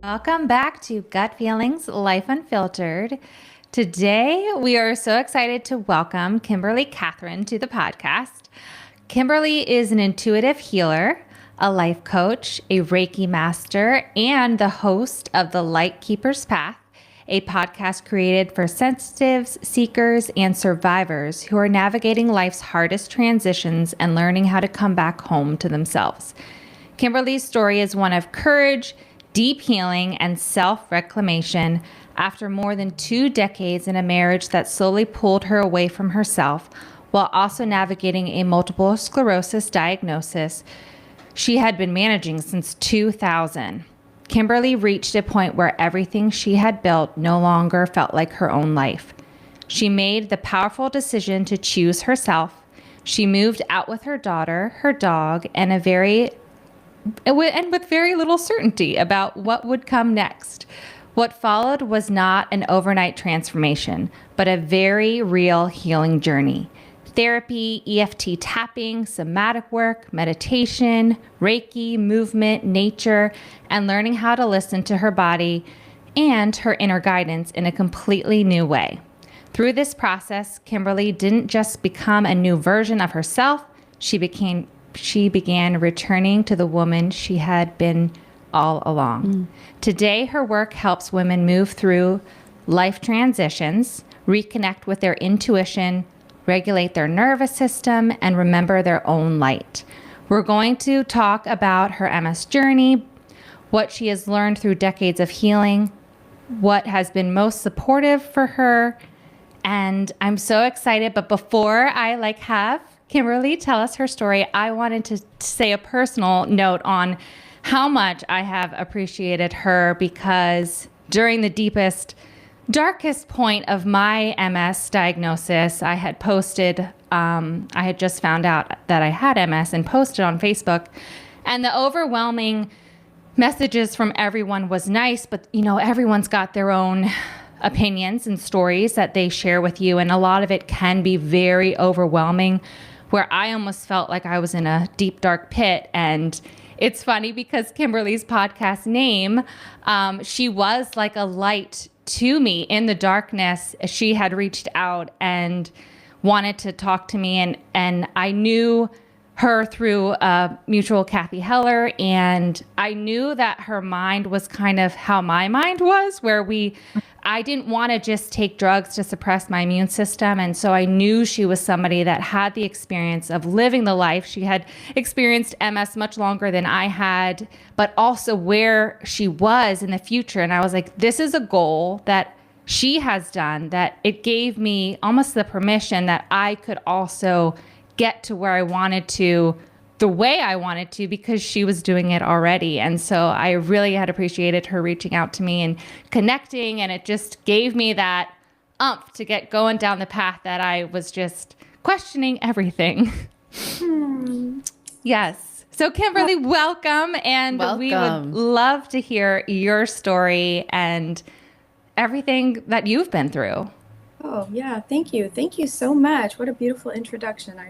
Welcome back to Gut Feelings Life Unfiltered. Today, we are so excited to welcome Kimberly Katherine to the podcast. Kimberly is an intuitive healer, a life coach, a Reiki master, and the host of The Light Keeper's Path, a podcast created for sensitives, seekers, and survivors who are navigating life's hardest transitions and learning how to come back home to themselves. Kimberly's story is one of courage, deep healing, and self-reclamation after more than 2 decades in a marriage that slowly pulled her away from herself while also navigating a multiple sclerosis diagnosis she had been managing since 2000. Kimberly reached a point where everything she had built no longer felt like her own life. She made the powerful decision to choose herself. She moved out with her daughter, her dog, and with very little certainty about what would come next. What followed was not an overnight transformation, but a very real healing journey. Therapy, EFT tapping, somatic work, meditation, Reiki, movement, nature, and learning how to listen to her body and her inner guidance in a completely new way. Through this process, Kimberly didn't just become a new version of herself, she began returning to the woman she had been all along. Today, her work helps women move through life transitions, reconnect with their intuition, regulate their nervous system, and remember their own light. We're going to talk about her MS journey, what she has learned through decades of healing, what has been most supportive for her, and I'm so excited. But before I have Kimberly tell us her story, I wanted to say a personal note on how much I have appreciated her, because during the deepest, darkest point of my MS diagnosis, I had posted, I had just found out that I had MS and posted on Facebook, and the overwhelming messages from everyone was nice, but everyone's got their own opinions and stories that they share with you, and a lot of it can be very overwhelming, where I almost felt like I was in a deep, dark pit. And it's funny because Kimberly's podcast name, she was like a light to me in the darkness. She had reached out and wanted to talk to me, and I knew her through a mutual Kathy Heller, and I knew that her mind was kind of how my mind was, where I didn't want to just take drugs to suppress my immune system. And so I knew she was somebody that had the experience of living the life. She had experienced MS much longer than I had, but also where she was in the future. And I was like, this is a goal that she has done, that it gave me almost the permission that I could also get to where I wanted to, the way I wanted to, because she was doing it already. And so I really had appreciated her reaching out to me and connecting, and it just gave me that umph to get going down the path that I was just questioning everything. Yes. So Kimberly, welcome. And we would love to hear your story and everything that you've been through. Oh, yeah. Thank you. Thank you so much. What a beautiful introduction.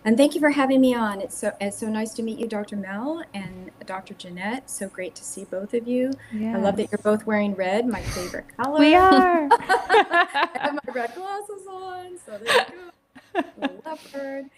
And thank you for having me on. It's so nice to meet you, Dr. Mel and Dr. Jeanette. So great to see both of you. Yes. I love that you're both wearing red, my favorite color. We are. I have my red glasses on, so there you go. Little leopard.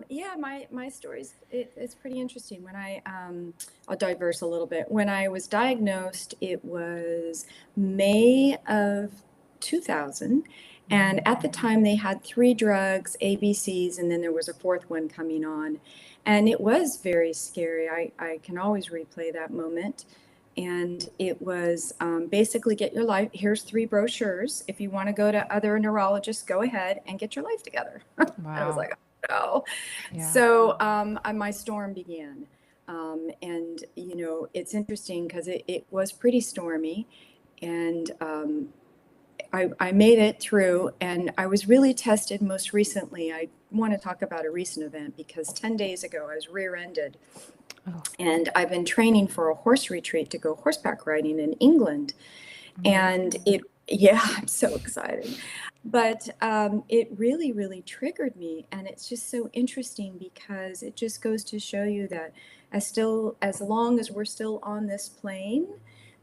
Yeah, my story it's pretty interesting. When I'll diverse a little bit. When I was diagnosed, it was May of 2000. And at the time they had 3 drugs, ABCs, and then there was a 4th one coming on. And it was very scary. I can always replay that moment. And it was basically get your life. Here's 3 brochures. If you want to go to other neurologists, go ahead and get your life together. Wow. I was like, oh, no. Yeah. So my storm began. And, it's interesting because it was pretty stormy. And I made it through, and I was really tested most recently. I want to talk about a recent event because 10 days ago I was rear-ended. Oh. And I've been training for a horse retreat to go horseback riding in England. And I'm so excited. But it really, really triggered me. And it's just so interesting because it just goes to show you that as long as we're still on this plane,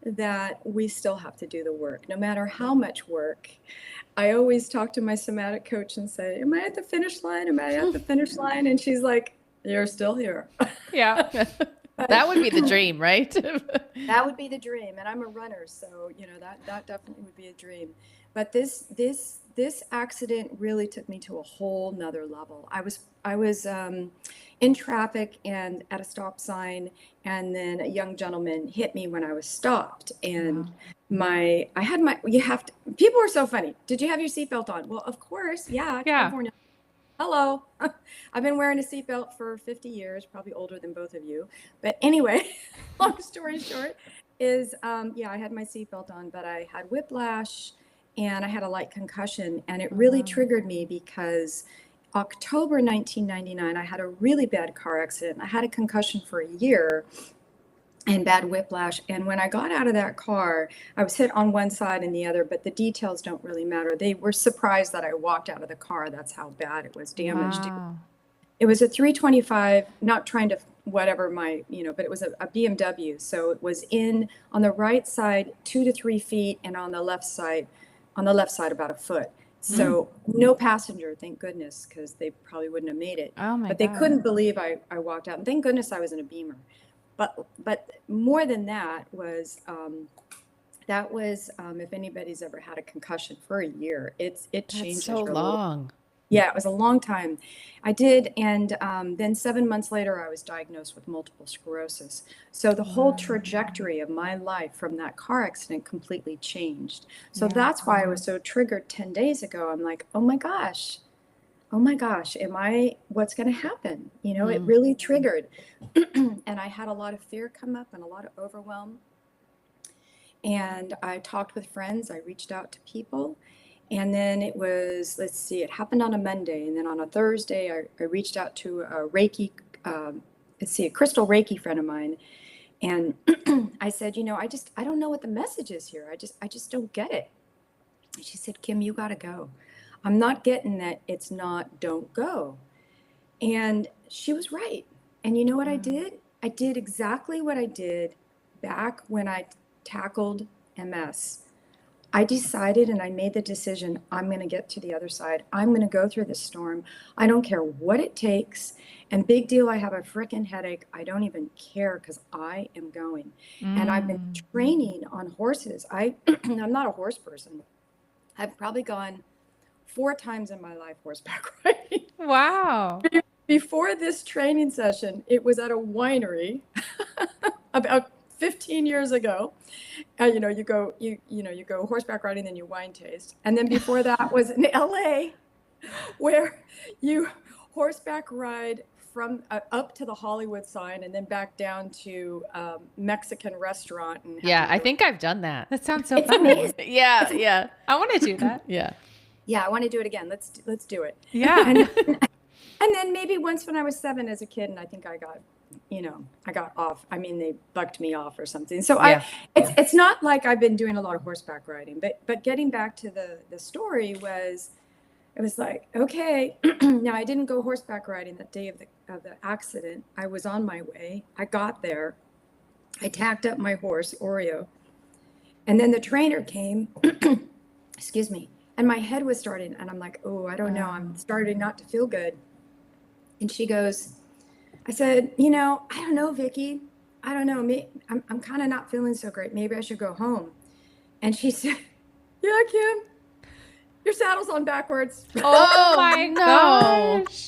that we still have to do the work, no matter how much work. I always talk to my somatic coach and say, am I at the finish line? Am I at the finish line? And she's like, you're still here. Yeah. That would be the dream, right? That would be the dream. And I'm a runner, so that definitely would be a dream. But this accident really took me to a whole nother level. I was in traffic and at a stop sign, and then a young gentleman hit me when I was stopped. And people are so funny. Did you have your seatbelt on? Well, of course. Yeah. California. Hello. I've been wearing a seatbelt for 50 years, probably older than both of you. But anyway, long story short is, I had my seatbelt on, but I had whiplash and I had a light concussion. And it really triggered me because October 1999, I had a really bad car accident. I had a concussion for a year and bad whiplash. And when I got out of that car, I was hit on one side and the other, but the details don't really matter. They were surprised that I walked out of the car. That's how bad it was damaged. Wow. It was a 325, not trying to whatever but it was a BMW. So it was on the right side 2 to 3 feet, and on the left side about a foot. So no passenger, thank goodness, because they probably wouldn't have made it. Oh my But they God. couldn't believe I walked out. And thank goodness I was in a Beamer. But more than that was if anybody's ever had a concussion for a year, it changes That's so your long. Yeah, it was a long time. I did, and then 7 months later, I was diagnosed with multiple sclerosis. So the whole trajectory of my life from that car accident completely changed. So that's why I was so triggered 10 days ago. I'm like, oh my gosh, what's going to happen? It really triggered. And I had a lot of fear come up and a lot of overwhelm. And I talked with friends. I reached out to people. And then it was, it happened on a Monday. And then on a Thursday, I reached out to a Reiki, a crystal Reiki friend of mine. And I said, I don't know what the message is here. I just don't get it. And she said, Kim, you got to go. I'm not getting that it's not don't go. And she was right. And you know what I did? I did exactly what I did back when I tackled MS. I decided and I made the decision, I'm going to get to the other side. I'm going to go through this storm. I don't care what it takes. And big deal, I have a freaking headache. I don't even care because I am going. And I've been training on horses. I'm not a horse person. I've probably gone 4 times in my life horseback riding. Wow. Before this training session, it was at a winery about 15 years ago. You go horseback riding, then you wine taste. And then before that was in LA, where you horseback ride from up to the Hollywood sign and then back down to Mexican restaurant. And Yeah, I think I've done that. That sounds so it's fun. amazing. Yeah. I want to do that. Yeah. Yeah, I want to do it again. Let's do it. Yeah. And then maybe once when I was 7 as a kid, and I think I got off. I mean, they bucked me off or something. So it's not like I've been doing a lot of horseback riding, but getting back to the story it was like, okay, now I didn't go horseback riding that day of the accident. I was on my way. I got there. I tacked up my horse, Oreo. And then the trainer came, excuse me, and my head was starting, and I'm like, oh, I don't know. I'm starting not to feel good. And she goes, I said, I don't know, Vicky. I don't know. I'm kind of not feeling so great. Maybe I should go home. And she said, yeah, Kim, your saddle's on backwards. Oh my no. gosh.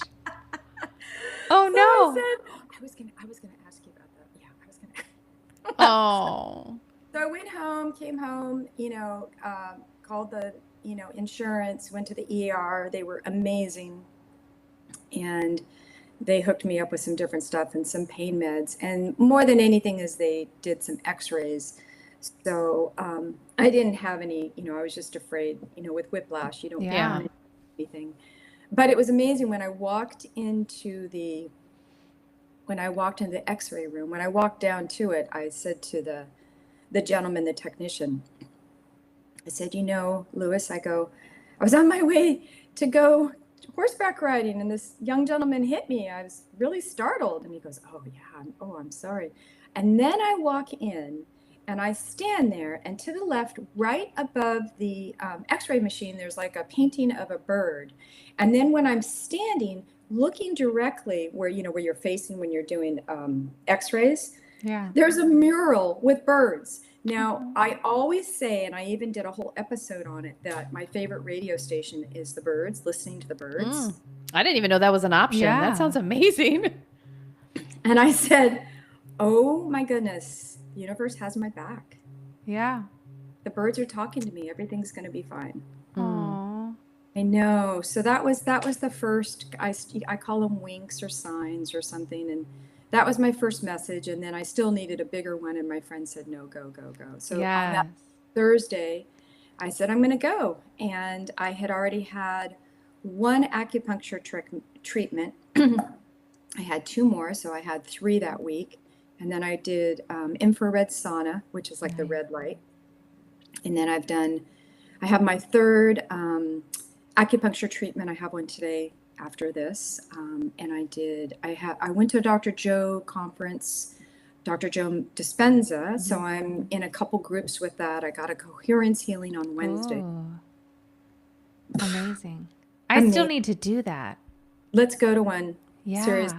Oh So no. I said, I was gonna ask you about that. Yeah, I was gonna. Oh. So I went home, came home, called the, insurance, went to the ER. They were amazing. And they hooked me up with some different stuff and some pain meds. And more than anything is they did some x-rays. So I didn't have any, I was just afraid, with whiplash, you don't Yeah. anything. But it was amazing when I walked into the x-ray room, when I walked down to it, I said to the gentleman, the technician, I said, Lewis, I was on my way to go horseback riding and this young gentleman hit me. I was really startled. And he goes, oh yeah, I'm sorry. And then I walk in and I stand there, and to the left, right above the x-ray machine, there's like a painting of a bird. And then when I'm standing, looking directly where, where you're facing when you're doing x-rays, Yeah. there's a mural with birds. Now, I always say, and I even did a whole episode on it, that my favorite radio station is the birds, listening to the birds. I didn't even know that was an option. Yeah. That sounds amazing. And I said, oh my goodness, the universe has my back. Yeah. The birds are talking to me. Everything's going to be fine. Aw. I know. So that was the first, I call them winks or signs or something. And that was my first message. And then I still needed a bigger one. And my friend said, no, go, go, go. So on that Thursday, I said, I'm going to go. And I had already had one acupuncture treatment. I had 2 more. So I had 3 that week. And then I did infrared sauna, which is like the red light. And then I have my 3rd acupuncture treatment. I have one today after this. And I went to a Dr. Joe conference, Dr. Joe Dispenza. So I'm in a couple groups with that. I got a coherence healing on Wednesday. Oh. Amazing. I still need to do that. Let's go to one. Yeah. Seriously.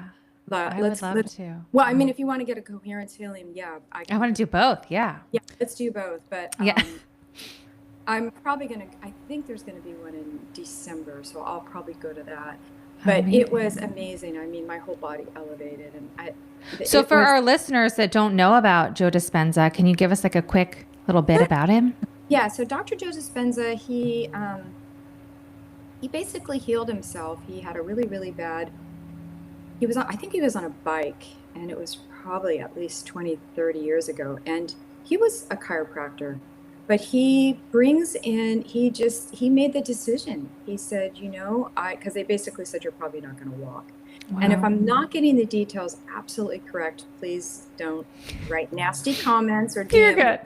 I would love to. Well, I mean, if you want to get a coherence healing, yeah. I want to do both. Yeah. Yeah, let's do both. But Yeah. I'm probably I think there's going to be one in December, so I'll probably go to that. But Amazing. It was amazing. I mean, my whole body elevated. So for our listeners that don't know about Joe Dispenza, can you give us like a quick little bit about him? Yeah, so Dr. Joe Dispenza, he basically healed himself. He had a really, really bad, I think he was on a bike, and it was probably at least 20, 30 years ago. And he was a chiropractor. But he made the decision. He said, because they basically said, you're probably not going to walk. Wow. And if I'm not getting the details absolutely correct, please don't write nasty comments or DM. You're good.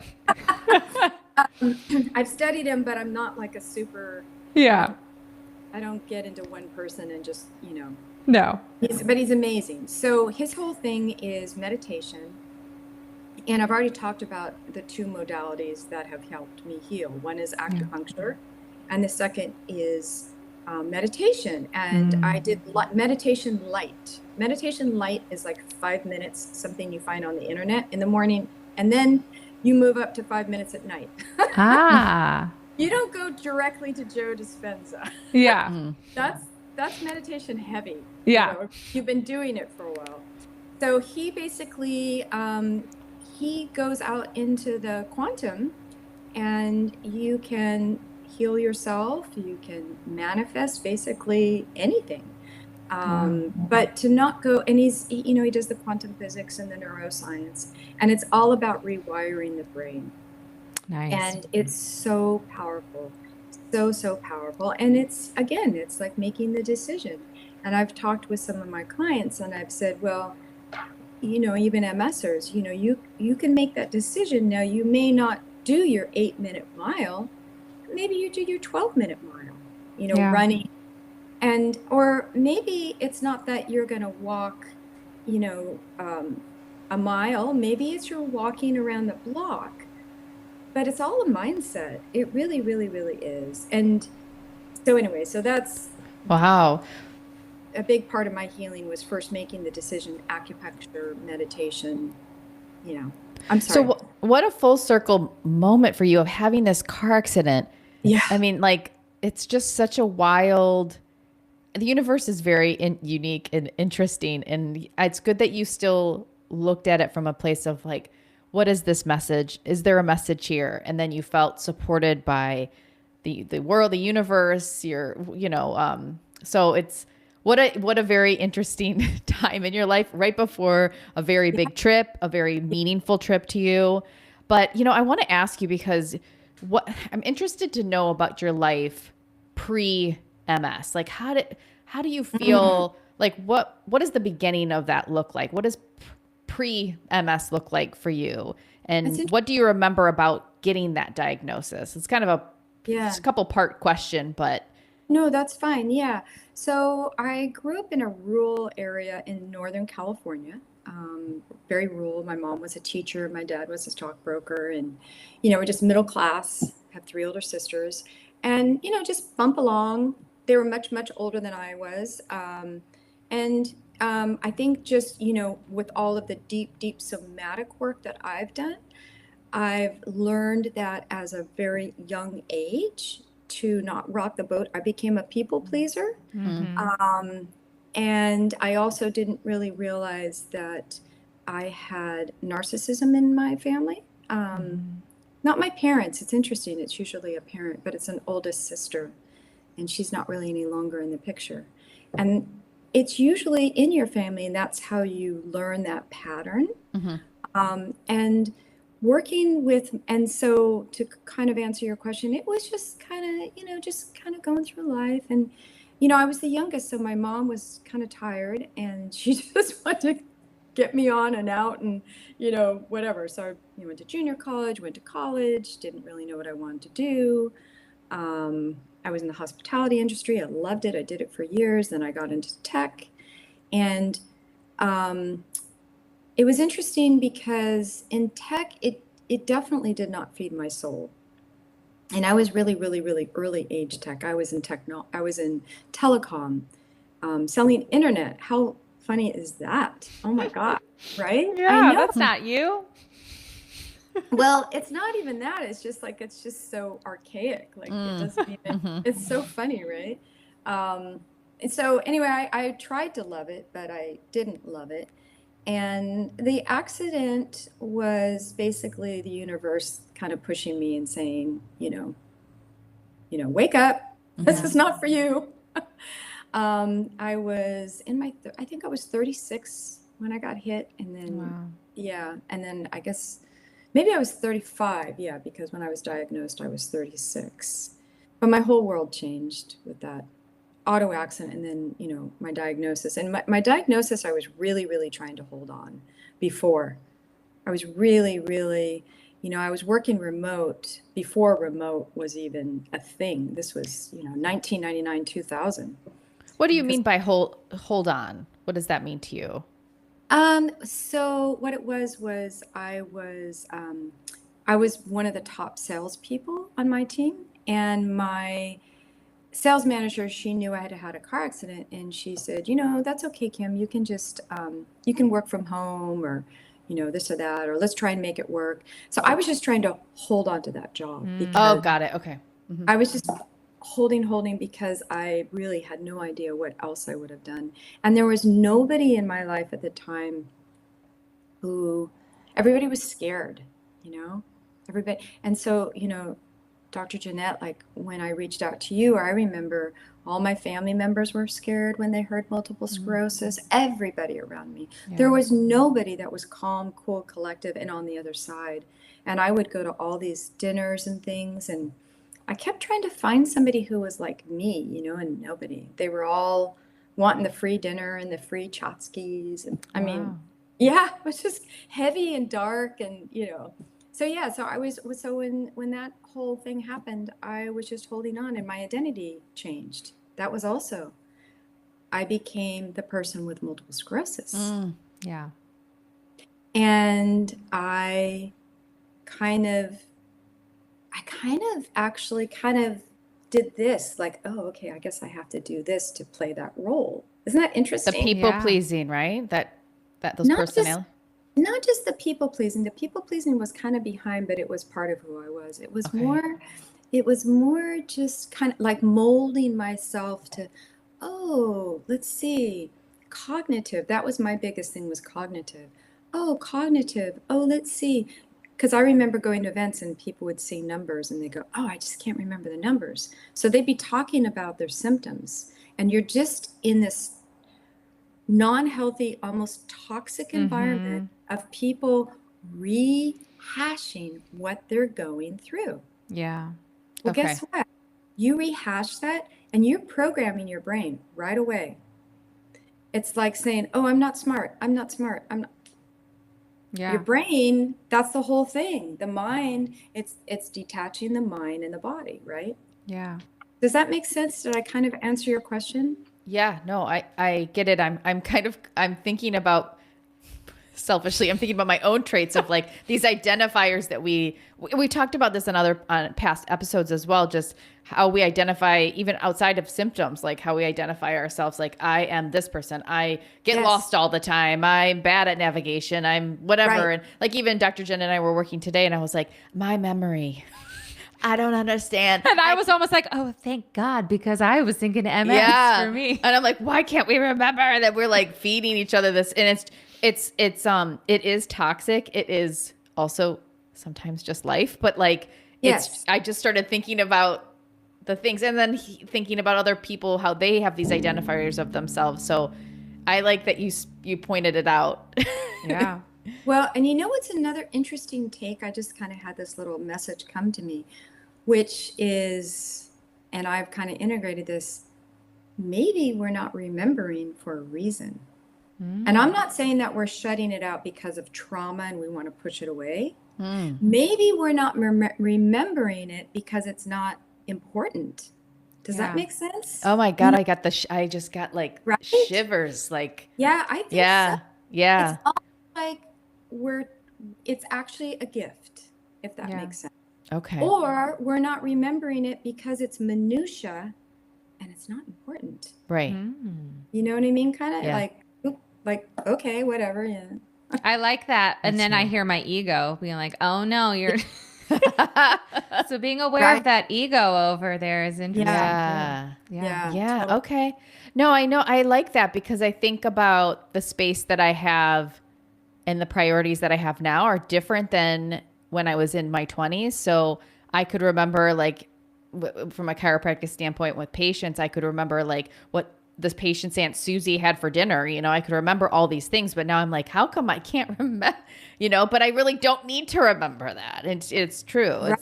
I've studied him, but I'm not like a super. Yeah. I don't get into one person and just, No. But he's amazing. So his whole thing is meditation. And I've already talked about the 2 modalities that have helped me heal. One is acupuncture, and the second is meditation. And I did meditation light. Meditation light is like 5 minutes, something you find on the internet in the morning, and then you move up to 5 minutes at night. You don't go directly to Joe Dispenza. Yeah. That's meditation heavy. Yeah. You've been doing it for a while. So he basically he goes out into the quantum, and you can heal yourself. You can manifest basically anything. But to not go, and he does the quantum physics and the neuroscience, and it's all about rewiring the brain. Nice. And it's so powerful, so powerful. And it's like making the decision. And I've talked with some of my clients, and I've said, well, even MSers, you can make that decision. Now, you may not do your 8-minute mile. Maybe you do your 12-minute mile, running. Or maybe it's not that you're going to walk, a mile. Maybe it's you're walking around the block. But it's all a mindset. It really, really, really is. And so anyway, so that's Wow. a big part of my healing was first making the decision, acupuncture, meditation, I'm sorry. So what a full circle moment for you of having this car accident. Yeah. I mean, like, it's just such a wild, the universe is very unique and interesting. And it's good that you still looked at it from a place of like, what is this message? Is there a message here? And then you felt supported by the world, the universe, so it's what a very interesting time in your life right before a very big trip, a very meaningful trip to you. But, I want to ask you because I'm interested to know about your life pre-MS. Like, how do you feel? Like, what does the beginning of that look like? What does pre-MS look like for you? And what do you remember about getting that diagnosis? It's kind of it's a couple part question, but. No, that's fine. Yeah. So I grew up in a rural area in Northern California. very rural. My mom was a teacher. My dad was a stockbroker. And, you know, we're just middle class, have 3 older sisters. And, you know, just bump along. They were much, much older than I was. I think just, you know, with all of the deep, deep somatic work that I've done, I've learned that as a very young age to not rock the boat. I became a people pleaser. And I also didn't really realize that I had narcissism in my family. Not my parents. It's interesting. It's usually a parent, but it's an oldest sister, and she's not really any longer in the picture. And it's usually in your family, and that's how you learn that pattern. And working with, and so to kind of answer your question, it was just kind of, you know, just kind of going through life. And, you know, I was the youngest, so my mom was kind of tired, and she just wanted to get me on and out and, you know, whatever. So I went to junior college, went to college, didn't really know what I wanted to do. I was in the hospitality industry. I loved it. I did it for years. Then I got into tech. And it was interesting because in tech, it definitely did not feed my soul. And I was really, really, really early age tech. I was in telecom, selling internet. How funny is that? Oh my God, right? I Yeah, know. that's not you. Well, it's not even that. It's just like, it's just so archaic. Like it doesn't even, it's so funny, right? And so anyway, I tried to love it, but I didn't love it. And the accident was basically the universe kind of pushing me and saying, wake up. This is not for you. I was in my, I think I was 36 when I got hit. And then, yeah. And then I guess maybe I was 35. Yeah. Because when I was diagnosed, I was 36. But my whole world changed with that auto accident and then, my diagnosis. And my diagnosis, I was really, really trying to hold on before. I was really, really, I was working remote before remote was even a thing. This was, 1999, 2000. What do you mean by hold on? What does that mean to you? So what it was I was one of the top salespeople on my team, and my sales manager, she knew I had had a car accident, and she said, that's okay, Kim, you can just, you can work from home or, this or that, or let's try and make it work. So I was just trying to hold on to that job because Got it. Okay. I was just holding because I really had no idea what else I would have done. And there was nobody in my life at the time everybody was scared, everybody. And so, Dr. Jeanette, like when I reached out to you, I remember all my family members were scared when they heard multiple sclerosis, everybody around me. Yeah. There was nobody that was calm, cool, collective, and on the other side. And I would go to all these dinners and things, and I kept trying to find somebody who was like me, and nobody. They were all wanting the free dinner and the free tchotchkes. And I mean, yeah, it was just heavy and dark and, So yeah, so when that whole thing happened, I was just holding on and my identity changed. That was also, I became the person with multiple sclerosis. Yeah. And I kind of actually did this, like, oh, okay, I guess I have to do this to play that role. Isn't that interesting? The people pleasing, right? That those personalities. Not just the people pleasing. The people pleasing was kind of behind, but it was part of who I was. It was more just kind of like molding myself to, oh, let's see, cognitive. That was my biggest thing, was cognitive. Oh, cognitive. Oh, let's see. Because I remember going to events and people would see numbers and they go, oh, I just can't remember the numbers. So they'd be talking about their symptoms, and you're just in this non-healthy, almost toxic environment of people rehashing what they're going through. Yeah. Well, guess what? You rehash that and you're programming your brain right away. It's like saying, oh, I'm not smart. I'm not smart. I'm not. Yeah. Your brain, that's the whole thing. The mind, it's detaching the mind and the body, right? Yeah. Does that make sense? Did I kind of answer your question? Yeah, no, I get it. I'm thinking about selfishly, I'm thinking about my own traits of like these identifiers that we talked about this in other past episodes as well, just how we identify even outside of symptoms, like how we identify ourselves. Like, I am this person. I get lost all the time. I'm bad at navigation. I'm whatever. Right. And like even Dr. Jen and I were working today and I was like, my memory, I don't understand. And I was almost like, oh, thank God, because I was thinking MS for me. And I'm like, why can't we remember that we're like feeding each other this? And it is toxic. It is also sometimes just life, but like, I just started thinking about the things and then thinking about other people, how they have these identifiers of themselves. So I like that you pointed it out. Yeah. Well, and you know what's another interesting take? I just kind of had this little message come to me, which is, and I've kind of integrated this, maybe we're not remembering for a reason. And I'm not saying that we're shutting it out because of trauma and we want to push it away. Maybe we're not remembering it because it's not important. Does that make sense? Oh my God. I got I just got like shivers. Like, yeah, I think so. Yeah. It's almost like it's actually a gift, if that makes sense. Okay. Or we're not remembering it because it's minutia and it's not important. Right. You know what I mean? Kind of like, okay, whatever. Yeah. I like that. And then I hear my ego being like, oh no, you're. So being aware of that ego over there is interesting. Yeah. Totally. Okay. No, I know. I like that because I think about the space that I have and the priorities that I have now are different than when I was in my 20s. So I could remember like from a chiropractic standpoint with patients, I could remember like what this patient's Aunt Susie had for dinner. You know, I could remember all these things, but now I'm like, how come I can't remember, but I really don't need to remember that. It's true. Right.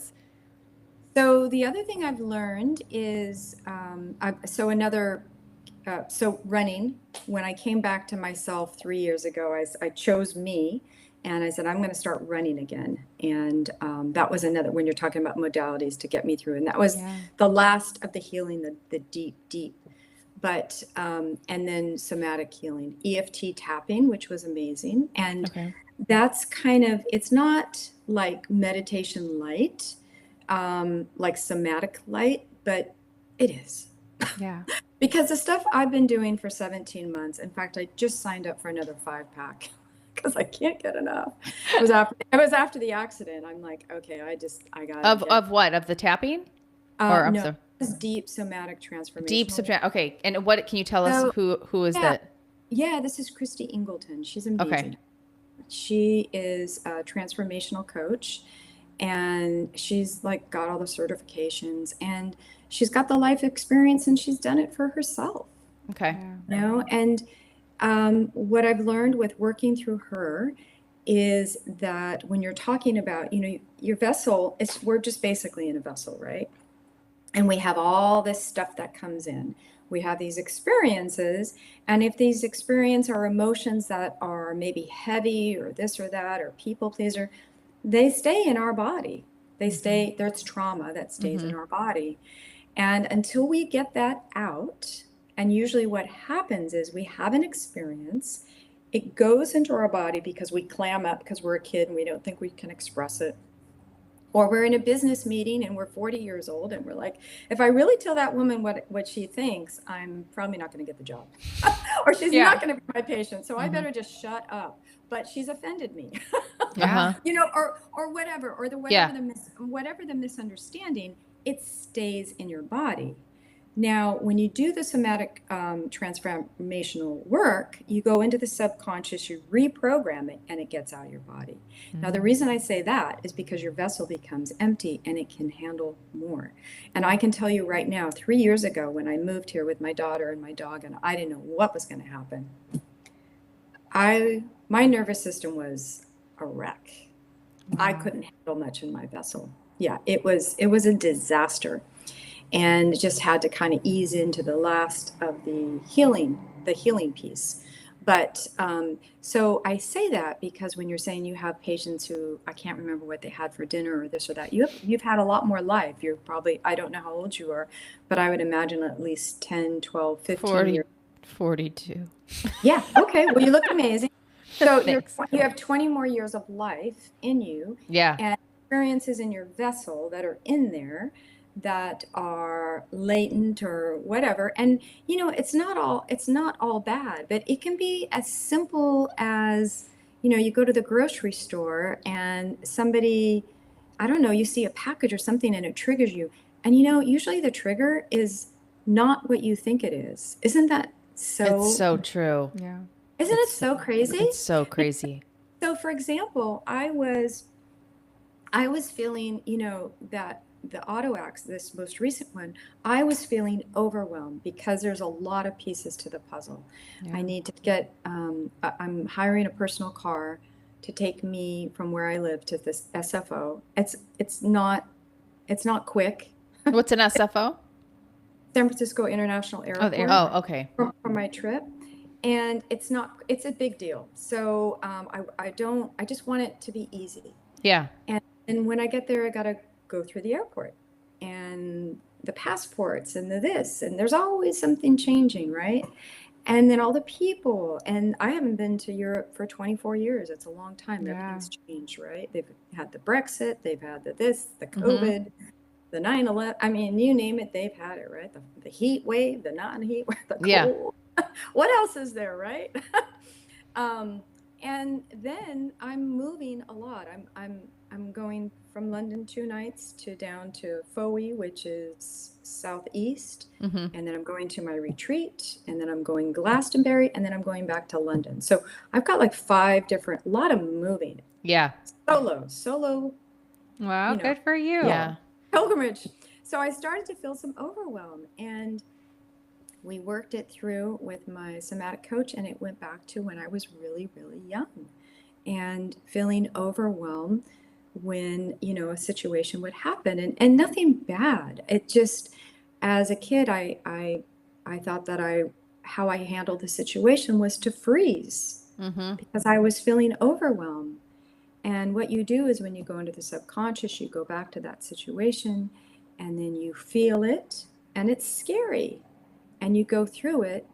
So the other thing I've learned is, so running, when I came back to myself 3 years ago, I chose me and I said, I'm going to start running again. And that was another, when you're talking about modalities to get me through. And that was the last of the healing, the deep. But, and then somatic healing, EFT tapping, which was amazing. And that's kind of, it's not like meditation light, like somatic light, but it is. Yeah. Because the stuff I've been doing for 17 months, in fact, I just signed up for another 5-pack because I can't get enough. It was after the accident. I'm like, okay, I got of what? Of the tapping? No, this deep somatic transformation. Okay. And what can you tell us who is that? Yeah, this is Christy Ingleton. She's amazing. Okay. She is a transformational coach and she's like got all the certifications and she's got the life experience and she's done it for herself. Okay. And what I've learned with working through her is that when you're talking about, your vessel, we're just basically in a vessel, right? And we have all this stuff that comes in. We have these experiences. And if these experiences are emotions that are maybe heavy or this or that, or people pleaser, they stay in our body. There's trauma that stays in our body. And until we get that out, and usually what happens is we have an experience, it goes into our body because we clam up because we're a kid and we don't think we can express it. Or we're in a business meeting and we're 40 years old and we're like, if I really tell that woman what she thinks, I'm probably not going to get the job. Or she's not going to be my patient. So I better just shut up. But she's offended me. Or whatever, or whatever the misunderstanding, it stays in your body. Now, when you do the somatic transformational work, you go into the subconscious, you reprogram it, and it gets out of your body. Now, the reason I say that is because your vessel becomes empty and it can handle more. And I can tell you right now, 3 years ago, when I moved here with my daughter and my dog, and I didn't know what was going to happen, my nervous system was a wreck. I couldn't handle much in my vessel. Yeah, it was a disaster. And just had to kind of ease into the last of the healing piece. But so I say that because when you're saying you have patients who I can't remember what they had for dinner or this or that, you've had a lot more life. You're probably, I don't know how old you are, but I would imagine at least 10, 12, 15 years. 42. Yeah. Okay. Well, you look amazing. So Thanks. you have 20 more years of life in you, Yeah. and experiences in your vessel that are in there that are latent or whatever. And it's not all bad, but it can be as simple as, you go to the grocery store and somebody, I don't know, you see a package or something and it triggers you. And usually the trigger is not what you think it is. Isn't that It's so? so true. Yeah. Isn't it so crazy? It's so crazy. So for example, I was feeling, that the this most recent one, I was feeling overwhelmed because there's a lot of pieces to the puzzle. Yeah. I need to get, I'm hiring a personal car to take me from where I live to this SFO. It's not quick. What's an SFO? San Francisco International Oh, the Airport. Oh, okay. For my trip. And it's a big deal. So I just want it to be easy. Yeah. And when I get there, I got to go through the airport and the passports and the this, and there's always something changing, right? And then all the people. And I haven't been to Europe for 24 years. It's a long time. Yeah. Everything's changed, right? They've had the Brexit, they've had the this, the Mm-hmm. COVID, the 9/11. I mean, you name it, they've had it, right? The heat wave, the non-heat wave, the Yeah. cold. What else is there, right? And then I'm moving a lot. I'm going from London 2 nights to down to Fowey, which is southeast, Mm-hmm. and then I'm going to my retreat, and then I'm going Glastonbury, and then I'm going back to London. So I've got like 5 different, lot of moving, Yeah. solo, Wow, you know, good for you. Yeah. pilgrimage. So I started to feel some overwhelm, and we worked it through with my somatic coach, and it went back to when I was really, really young and feeling overwhelmed when, a situation would happen, and nothing bad. It just, as a kid, I thought that how I handled the situation was to freeze Mm-hmm. because I was feeling overwhelmed. And what you do is when you go into the subconscious, you go back to that situation and then you feel it, and it's scary, and you go through it,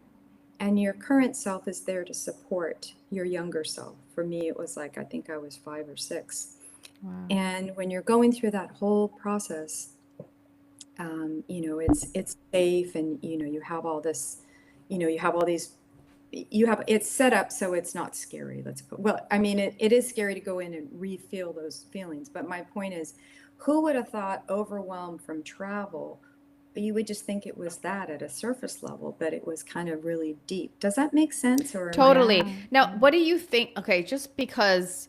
and your current self is there to support your younger self. For me, it was like, I think I was 5 or 6. Wow. And when you're going through that whole process, it's safe, and you have all this, you have all these, it's set up so it's not scary. Well, I mean, it is scary to go in and re-feel those feelings. But my point is, who would have thought overwhelmed from travel? You would just think it was that at a surface level, but it was kind of really deep. Does that make sense? Or Totally. Yeah. Now, what do you think? Okay, just because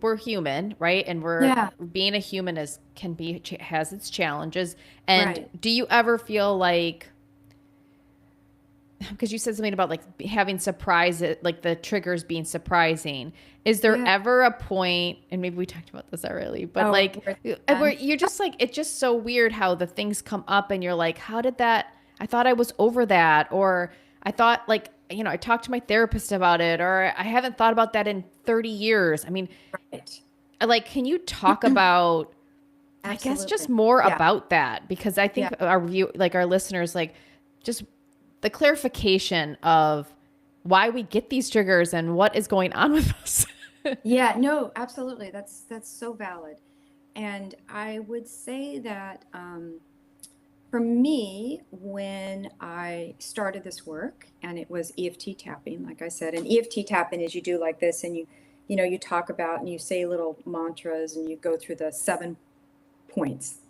we're human, right? And Yeah. being a human has its challenges. And Right. do you ever feel like, because you said something about like having surprise, like the triggers being surprising. Is there Yeah. ever a point, and maybe we talked about this already, but Oh, like where- where you're just like, it's just so weird how the things come up and you're like, how did that, I thought I was over that, or I thought like, I talked to my therapist about it, or I haven't thought about that in 30 years. I mean, Right. like, can you talk about, I guess just Absolutely. more Yeah. about that? Because I think our listeners, like, just the clarification of why we get these triggers and what is going on with us. Yeah, no, absolutely. That's so valid. And I would say that for me, when I started this work, and it was EFT tapping, like I said, and EFT tapping is you do like this, and you talk about, and you say little mantras, and you go through the 7 points.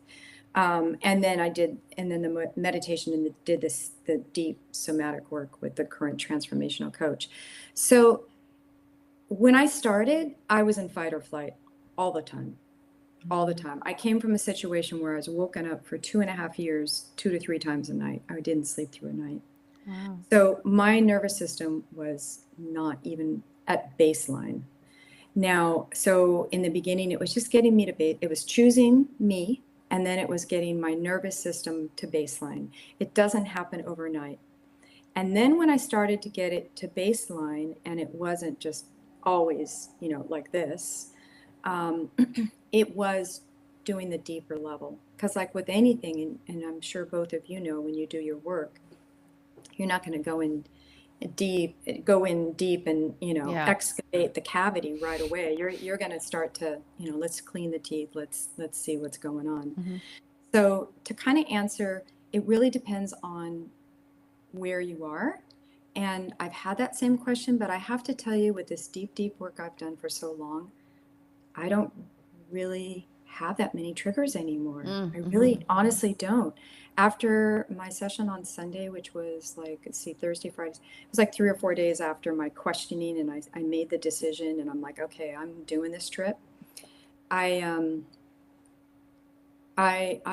And then the meditation, and the deep somatic work with the current transformational coach. So when I started, I was in fight or flight all the time. All the time. I came from a situation where I was woken up for 2.5 years, 2 to 3 times a night. I didn't sleep through a night. Wow. So my nervous system was not even at baseline. Now, so in the beginning, it was just getting me to it was choosing me, and then it was getting my nervous system to baseline. It doesn't happen overnight. And then when I started to get it to baseline, and it wasn't just always, like this, it was doing the deeper level. Because like with anything, and I'm sure both of you know, when you do your work, you're not going to go in go in deep and, Yeah. excavate the cavity right away. You're going to start to, let's clean the teeth. Let's see what's going on. Mm-hmm. So to kind of answer, it really depends on where you are. And I've had that same question, but I have to tell you, with this deep work I've done for so long, I don't really have that many triggers anymore. Mm-hmm. I really honestly don't. After my session on Sunday, which was like, let's see, Thursday, Friday, it was like 3 or 4 days after my questioning, and I made the decision, and I'm like, okay, I'm doing this trip. I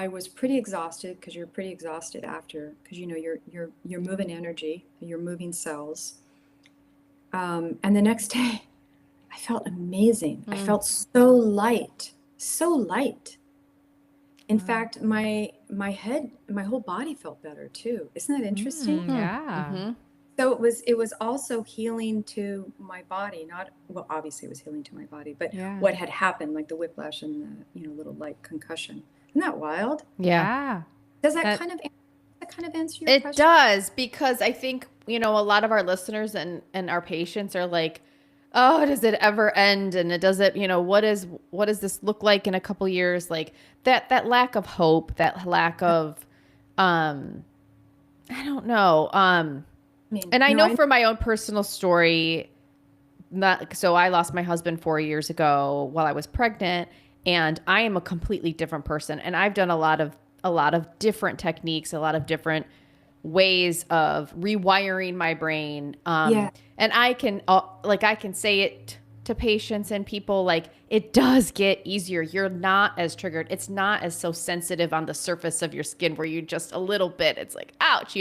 was pretty exhausted, because you're pretty exhausted after, because you're moving energy, you're moving cells. And the next day, I felt amazing. I felt so light, so light. In fact, my head, my whole body felt better too. Isn't that interesting? Yeah. Mm-hmm. So it was also healing to my body, not, well, obviously it was healing to my body, but Yeah. what had happened, like the whiplash and the, little light concussion. Isn't that wild? Yeah. Does that kind of answer your It question? does, because I think, a lot of our listeners and our patients are like, oh, does it ever end? And it doesn't, what does this look like in a couple years? Like that lack of hope, that lack of, I don't know. And I know from my own personal story, so I lost my husband 4 years ago while I was pregnant, and I am a completely different person. And I've done a lot of different techniques, a lot of different ways of rewiring my brain. And I can say it to patients and people, like, it does get easier. You're not as triggered. It's not as so sensitive on the surface of your skin where you just a little bit, it's like, ouch,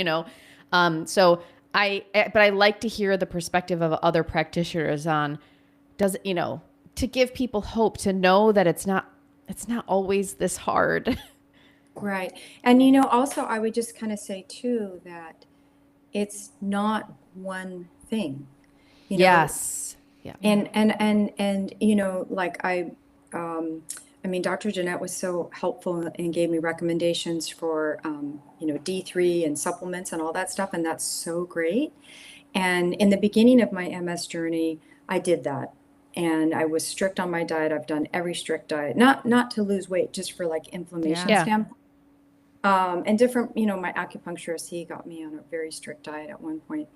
So but I like to hear the perspective of other practitioners on, to give people hope, to know that it's not always this hard. Right. And, also I would just kind of say too, that it's not one thing, Yes. Yeah. And, like Dr. Jeanette was so helpful and gave me recommendations for, D3 and supplements and all that stuff. And that's so great. And in the beginning of my MS journey, I did that. And I was strict on my diet. I've done every strict diet, not to lose weight, just for like inflammation standpoint. And different, my acupuncturist, he got me on a very strict diet at one point.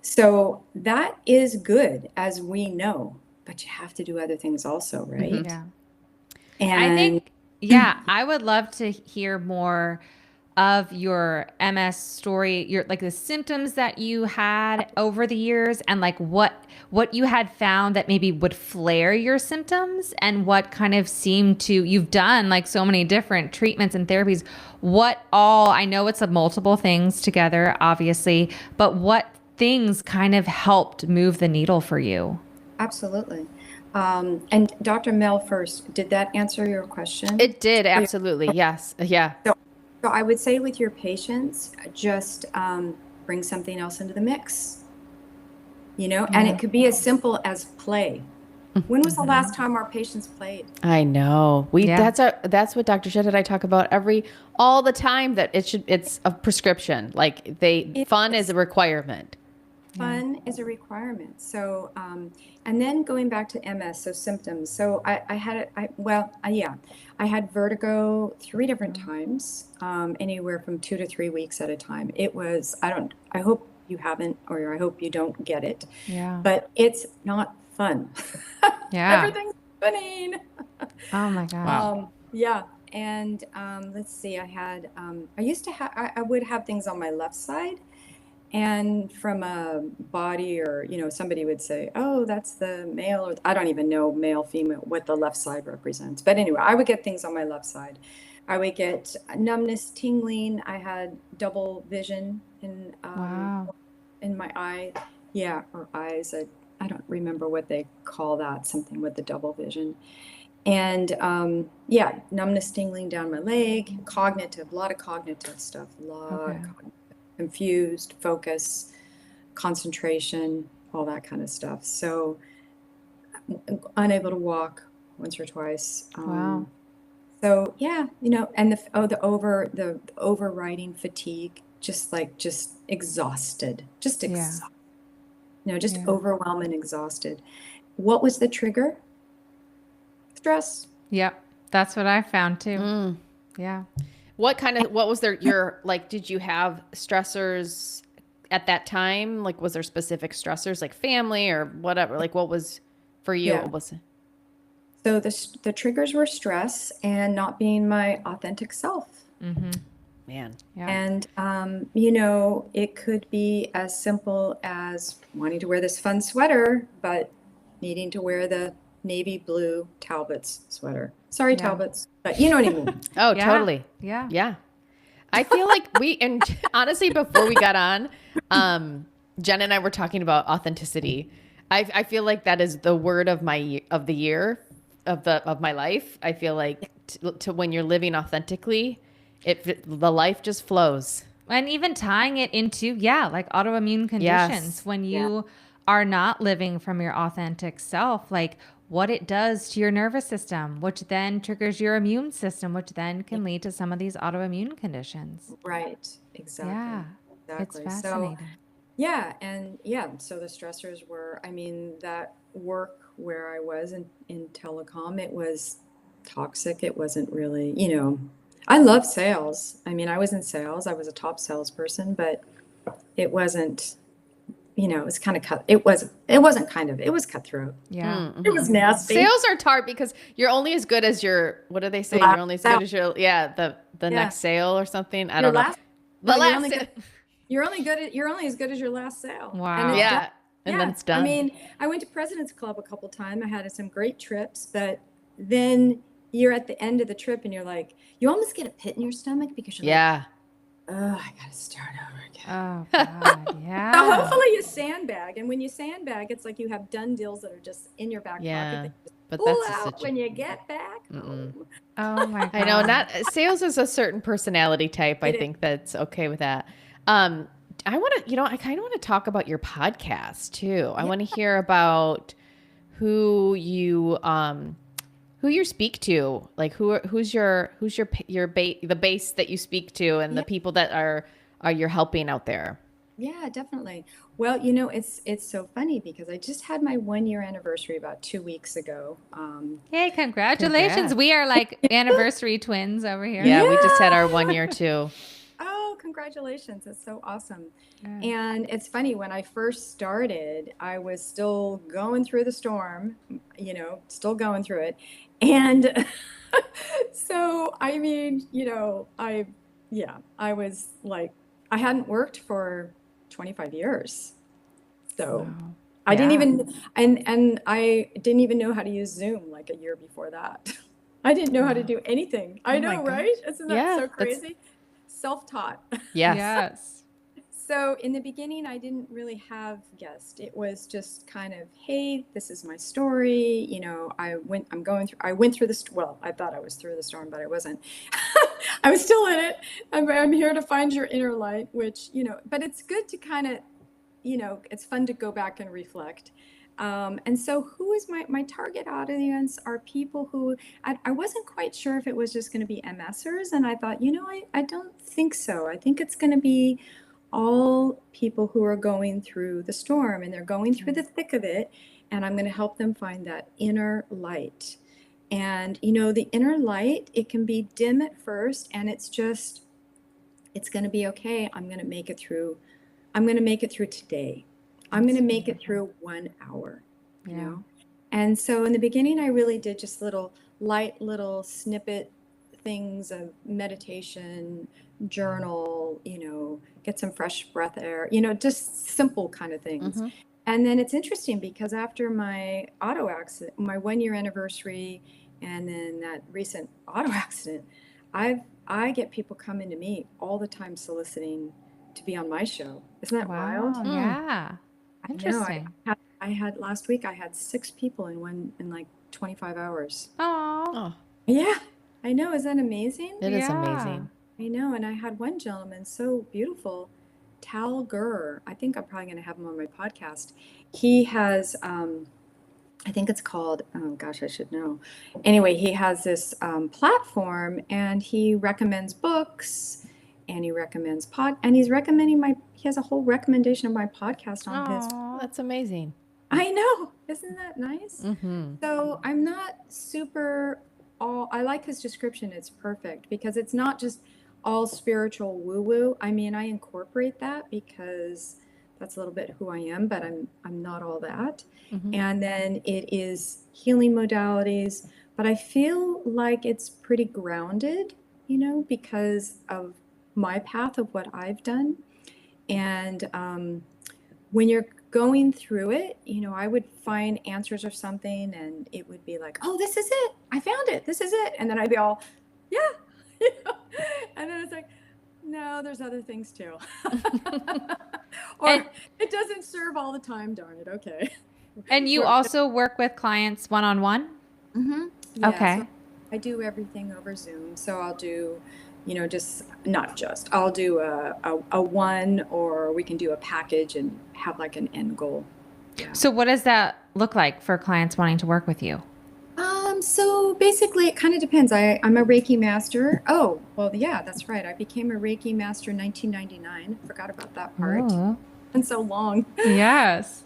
So that is good, as we know, but you have to do other things also, right? Mm-hmm. Yeah. And I think, I would love to hear more of your MS story, your, like, the symptoms that you had over the years, and like what you had found that maybe would flare your symptoms, and what kind of seemed to, you've done like so many different treatments and therapies. What all, I know it's multiple things together, obviously, but what things kind of helped move the needle for you? Absolutely. And Dr. Mel first, did that answer your question? It did. Absolutely. Yes. Yeah. So I would say with your patients, just bring something else into the mix, and it could be as simple as play. When was the last time our patients played? I know. That's what Dr. Shed and I talk about all the time, that it's a prescription. Like fun is a requirement. Fun is a requirement. So, and then going back to MS, so symptoms. So I had vertigo 3 different times, anywhere from 2 to 3 weeks at a time. It was, I hope you haven't, or I hope you don't get it. Yeah. But it's not fun. Yeah. Everything's spinning. Oh my God. Wow. Yeah. And let's see, I would have things on my left side. And from a body, or, somebody would say, oh, that's the male, or I don't even know, male, female, what the left side represents. But anyway, I would get things on my left side. I would get numbness, tingling. I had double vision in my eye. Yeah, or eyes. I don't remember what they call that, something with the double vision. And numbness, tingling down my leg, a lot of cognitive stuff, confused, focus, concentration, all that kind of stuff. So unable to walk once or twice. Wow. So and the overriding fatigue, just exhausted, exhausted. just Yeah. overwhelmed and exhausted. What was the trigger? Stress. Yep. That's what I found too. Mm. Yeah. What was your, like, did you have stressors at that time? Like, was there specific stressors, like family or whatever? Like, what was for you? Yeah. What was it? So the triggers were stress and not being my authentic self. Mm-hmm. Man. Yeah. And, it could be as simple as wanting to wear this fun sweater, but needing to wear the navy blue Talbot's sweater. Sorry, Yeah. Talbot's, but you know what I mean. Oh, Yeah. totally. Yeah. Yeah. I feel like and honestly, before we got on, Jen and I were talking about authenticity. I feel like that is the word of my year of my life. I feel like to when you're living authentically, the life just flows. And even tying it into, like autoimmune conditions, Yes. when you are not living from your authentic self, like what it does to your nervous system, which then triggers your immune system, which then can lead to some of these autoimmune conditions. Right. Exactly. Yeah. Exactly. It's So, fascinating. so the stressors were, that work where I was in telecom, it was toxic. It wasn't really, I love sales. I was in sales. I was a top salesperson, but it wasn't, it was kind of it wasn't kind of, it was cutthroat. Yeah. It was nasty. Sales are hard because you're only as good as your, what do they say? Last You're only as good as your, the next sale or something. I don't know. You're only as good as your last sale. Wow. And it's Yeah. done. And then it's done. I went to President's Club a couple times. I had some great trips, but then you're at the end of the trip and you're like, you almost get a pit in your stomach because you're like, oh, I got to start over again. Oh, God. Yeah. So hopefully you sandbag. And when you sandbag, it's like you have done deals that are just in your back pocket that you just but pull that's out when you get back home. Oh, my God. I know, not sales is a certain personality type. I think that's okay with that. I want to, I kind of want to talk about your podcast too. I want to hear about who you speak to, like who's the base that you speak to, and the people that are you're helping out there. Yeah, definitely. Well, it's so funny because I just had my 1-year anniversary about 2 weeks ago. Hey, congratulations. Congrats. We are like anniversary twins over here. Yeah, we just had our 1 year too. Oh, congratulations. That's so awesome. Yeah. And it's funny, when I first started, I was still going through the storm, still going through it. And so, I was like, I hadn't worked for 25 years. So Wow. I didn't even, and I didn't even know how to use Zoom like a year before that. I didn't know how to do anything. I know, right? Isn't that so crazy? Self-taught. Yes. So in the beginning, I didn't really have guests. It was just kind of, hey, this is my story. I went through this. Well, I thought I was through the storm, but I wasn't. I was still in it. I'm here to find your inner light, which, but it's good to kind of, it's fun to go back and reflect. And so who is my target audience are people who, I wasn't quite sure if it was just going to be MSers. And I thought, I don't think so. I think it's going to be all people who are going through the storm, and they're going through the thick of it. And I'm going to help them find that inner light. And, the inner light, it can be dim at first, and it's going to be okay. I'm going to make it through today. I'm going to make it through 1 hour, And so in the beginning, I really did just little snippet things of meditation, journal, get some fresh breath air, just simple kind of things. Mm-hmm. And then it's interesting because after my auto accident, my 1-year anniversary, and then that recent auto accident, I get people coming to me all the time soliciting to be on my show. Isn't that wild? Yeah. Interesting. I had last week, I had 6 people in like 25 hours. Oh. Yeah, I know. Is that amazing? It is amazing. I know. And I had one gentleman, so beautiful, Tal Gurr. I think I'm probably going to have him on my podcast. He has, I think it's called, oh gosh, I should know. Anyway, he has this platform, and he recommends books, and he recommends and he's recommending he has a whole recommendation of my podcast on his That's amazing. I know. Isn't that nice? Mm-hmm. So I'm not super I like his description. It's perfect because it's not just all spiritual woo woo. I mean, I incorporate that because that's a little bit who I am, but I'm not all that. Mm-hmm. And then it is healing modalities, but I feel like it's pretty grounded, because of my path of what I've done. And when you're going through it, I would find answers or something, and it would be like, oh, this is it. I found it. This is it. And then I'd be all, yeah. And then it's like, no, there's other things too. Or And- it doesn't serve all the time, darn it. Okay. And you also work with clients one-on-one? Mm-hmm. Yeah, Okay. so I do everything over Zoom. So I'll do, I'll do a one, or we can do a package and have like an end goal. Yeah. So what does that look like for clients wanting to work with you? So basically it kind of depends. I'm a Reiki master. Oh, well, yeah, that's right. I became a Reiki master in 1999. Forgot about that part. Oh, It's been so long. yes.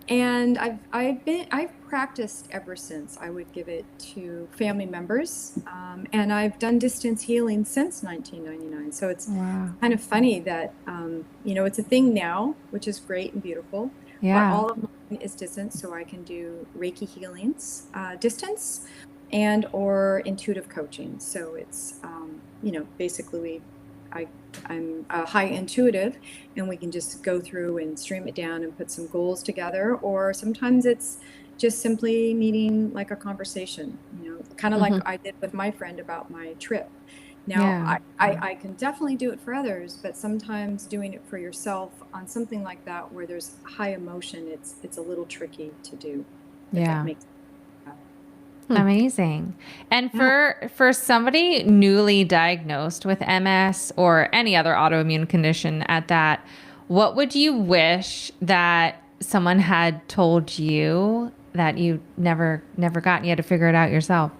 And I've practiced ever since. I would give it to family members, and I've done distance healing since 1999. So it's Wow. kind of funny that it's a thing now, which is great and beautiful. Yeah. But all of mine is distance, so I can do Reiki healings, distance, and or intuitive coaching. So it's basically I'm a high intuitive, and we can just go through and stream it down and put some goals together. Or sometimes it's just simply needing like a conversation, kind of like I did with my friend about my trip. Now, Yeah. I can definitely do it for others, but sometimes doing it for yourself on something like that where there's high emotion, it's a little tricky to do. If Yeah. that makes Amazing. And for somebody newly diagnosed with MS or any other autoimmune condition at that, what would you wish that someone had told you that you never got and you had to figure it out yourself?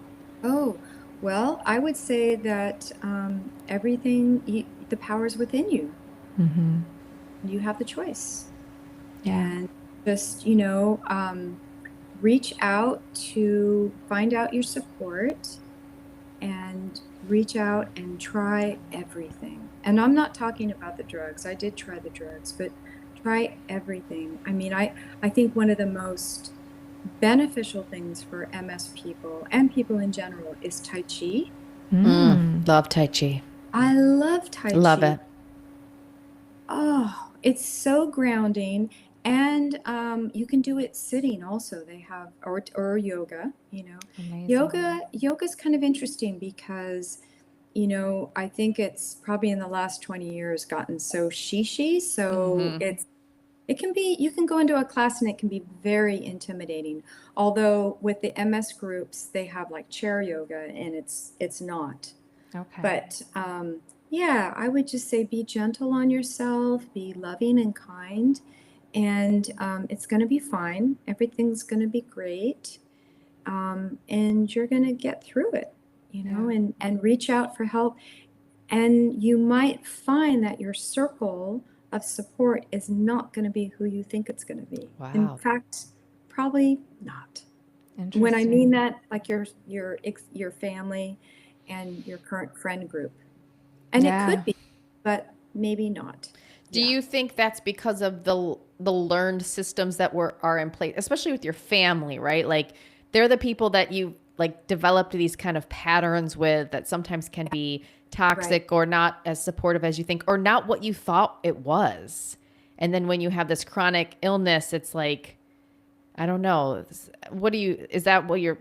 Oh, well, I would say that the power is within you. Mm-hmm. You have the choice. Yeah. And just, reach out to find out your support, and reach out and try everything. And I'm not talking about the drugs. I did try the drugs, but try everything. I mean, I think one of the most beneficial things for MS people and people in general is Tai Chi. Love Tai Chi. I love Tai Chi. Love it. Oh, it's so grounding. And you can do it sitting also. They have, or yoga, Amazing. Yoga's kind of interesting because, I think it's probably in the last 20 years gotten so shishi. So it can be, you can go into a class and it can be very intimidating. Although with the MS groups, they have like chair yoga, and it's not. Okay. But yeah, I would just say be gentle on yourself, be loving and kind, and it's going to be fine. Everything's going to be great, and you're going to get through it, and reach out for help. And you might find that your circle of support is not going to be who you think it's going to be. Wow. In fact, probably not. Interesting. When I mean that, like your family and your current friend group. And Yeah. it could be, but maybe not. Do you think that's because of the learned systems that are in place, especially with your family, right? Like they're the people that you like developed these kind of patterns with that sometimes can be toxic or not as supportive as you think, or not what you thought it was. And then when you have this chronic illness, it's like, I don't know. Is that what you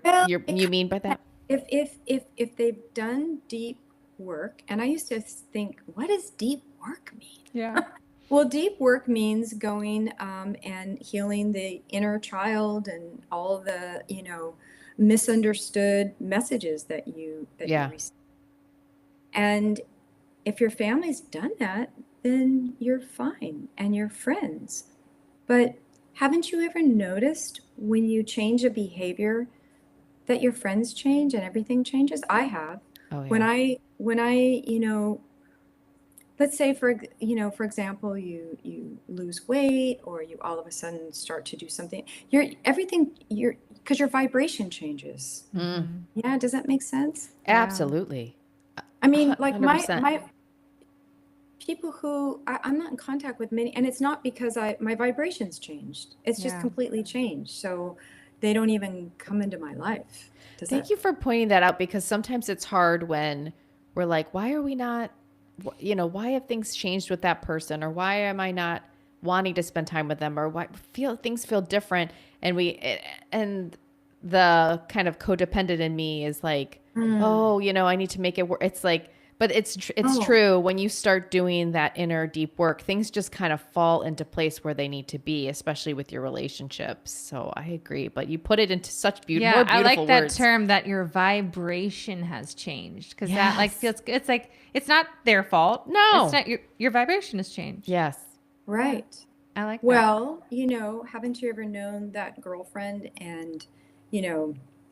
mean by that? If they've done deep work, and I used to think, what does deep work mean? Yeah. Well, deep work means going and healing the inner child and all the misunderstood messages that you receive. And if your family's done that, then you're fine and you're friends. But haven't you ever noticed when you change a behavior that your friends change and everything changes? I have. Oh, yeah. When I let's say for example, you lose weight, or you all of a sudden start to do something, because your vibration changes. Yeah, does that make sense? Absolutely. I mean, like 100%. my people who I'm not in contact with many, and it's not because my vibrations changed. It's just completely changed. So they don't even come into my life. Thank you for pointing that out, because sometimes it's hard when we're like, why are we not, why have things changed with that person? Or why am I not wanting to spend time with them? Or why things feel different? And the kind of codependent in me is like, oh, I need to make it work. It's like, but it's true. When you start doing that inner deep work, things just kind of fall into place where they need to be, especially with your relationships. So I agree, but you put it into such more beautiful words. I like that term, that your vibration has changed, because that like feels, it's like, it's not their fault. No, it's not your vibration has changed. Yes. Right. I like that. Well, haven't you ever known that girlfriend, and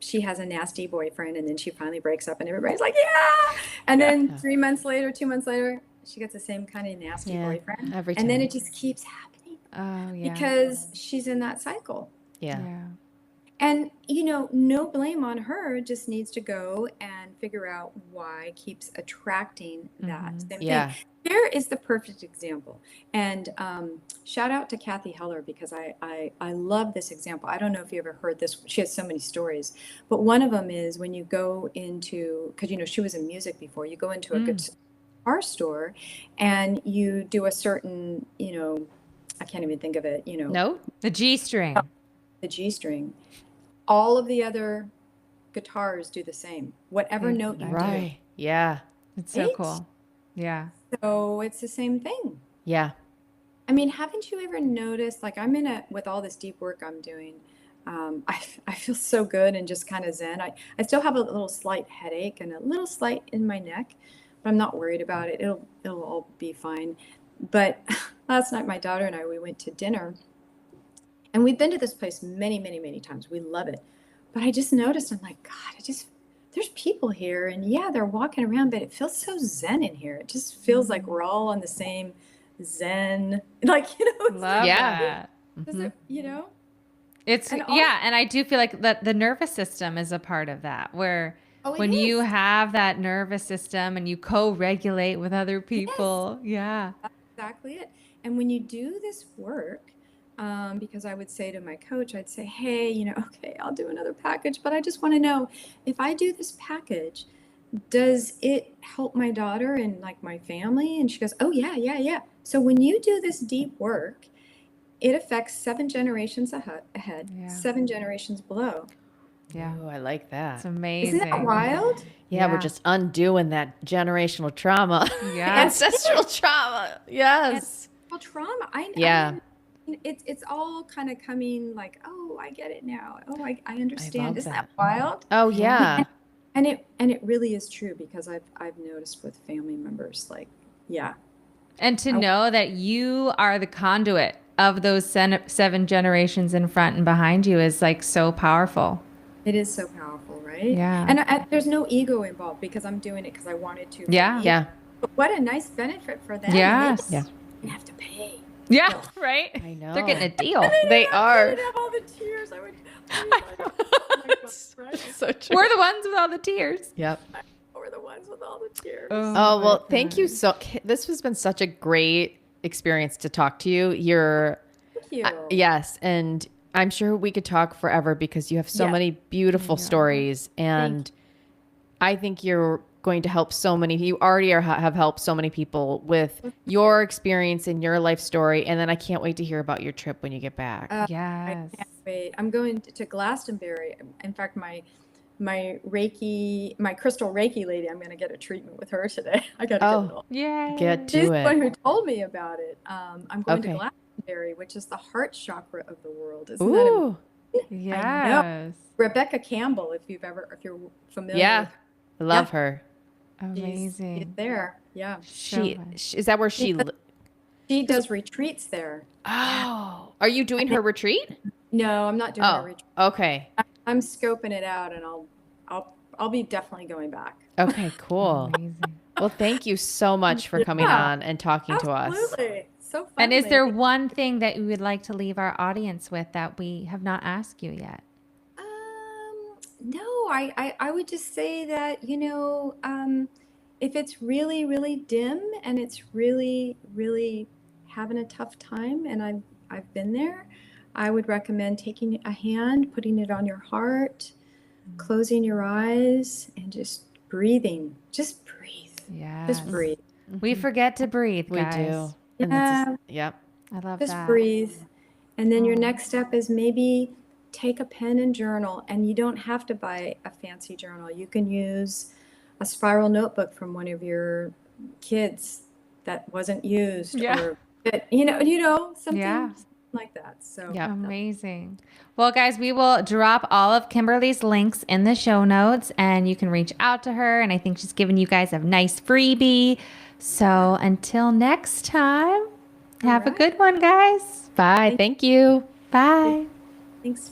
she has a nasty boyfriend, and then she finally breaks up and everybody's like, yeah. And then 3 months later, 2 months later, she gets the same kind of nasty boyfriend. Every time. And then it just keeps happening. Oh, yeah. Because she's in that cycle. Yeah. And, no blame on her, just needs to go and figure out why keeps attracting that same thing. Here is the perfect example. And shout out to Kathy Heller, because I love this example. I don't know if you ever heard this. She has so many stories. But one of them is when you go into, because, she was in music before, you go into a guitar store and you do a certain, I can't even think of it, No? The G string. The G string. All of the other guitars do the same. Whatever note you do. Yeah. It's so cool. Yeah. So it's the same thing. Yeah. I mean, haven't you ever noticed, like with all this deep work I'm doing, I feel so good and just kind of zen. I still have a little slight headache and a little slight in my neck, but I'm not worried about it. It'll all be fine. But last night, my daughter and I, we went to dinner. And we've been to this place many, many, many times. We love it. But I just noticed, I'm like, God, there's people here. And yeah, they're walking around, but it feels so zen in here. It just feels like we're all on the same zen. Like, Love that. It's, and I do feel like that the nervous system is a part of that, where when you have that nervous system and you co-regulate with other people. Yeah. That's exactly it. And when you do this work, because I would say to my coach, I'd say, hey, okay, I'll do another package, but I just want to know, if I do this package, does it help my daughter and like my family? And she goes, oh yeah. So when you do this deep work, it affects 7 generations ahead, 7 generations below. Yeah. Oh, I like that. It's amazing. Isn't that wild? Yeah, we're just undoing that generational trauma. Yeah. Ancestral trauma. Yes. Ancestral trauma. It's all kind of coming like, oh, I get it now. Oh, I understand. Isn't that wild? Oh yeah. And it really is true, because I've noticed with family members, like, yeah. And to know that you are the conduit of those 7 generations in front and behind you is like so powerful. It is so powerful, right? Yeah. And there's no ego involved, because I'm doing it because I wanted to. Yeah. But what a nice benefit for them. Yes. They don't have to pay. Yeah, right? I know. They're getting a deal. They are. I didn't have all the tears. I would. So true. We're the ones with all the tears. Yep. We're the ones with all the tears. Oh, well, thank you. This has been such a great experience to talk to you. Thank you. Yes. And I'm sure we could talk forever, because you have so many beautiful stories. And I think you're going to help so many. You already have helped so many people with your experience and your life story. And then I can't wait to hear about your trip when you get back. Yes. I can't wait. I'm going to Glastonbury. In fact, my Reiki, my crystal Reiki lady, I'm going to get a treatment with her today. I got to get it all. Yeah. She's the one who told me about it. I'm going to Glastonbury, which is the heart chakra of the world. Isn't that amazing? Yes. I know. Rebecca Campbell, if you're familiar. Yeah. I love her. Amazing. She's there. Yeah. Is that where she does retreats there. Oh. Are you doing her retreat? No, I'm not doing her retreat. Okay. I'm scoping it out, and I'll be definitely going back. Okay, cool. Amazing. Well, thank you so much for coming on and talking to us. Absolutely. So fun. And is there one thing that you would like to leave our audience with that we have not asked you yet? No, I would just say that, if it's really, really dim and it's really, really having a tough time, and I've been there, I would recommend taking a hand, putting it on your heart, closing your eyes, and just breathing. Just breathe. Yeah. Just breathe. We forget to breathe, We guys. do. And Yeah. yep. I love Just that. breathe. And then your next step is maybe take a pen and journal. And you don't have to buy a fancy journal. You can use a spiral notebook from one of your kids that wasn't used. Yeah. Or that, something Yeah. like that. So Yep. Amazing. Well, guys, we will drop all of Kimberly's links in the show notes and you can reach out to her. And I think she's giving you guys a nice freebie. So until next time, have a good one, guys. Bye. Thank you. Bye. thanks.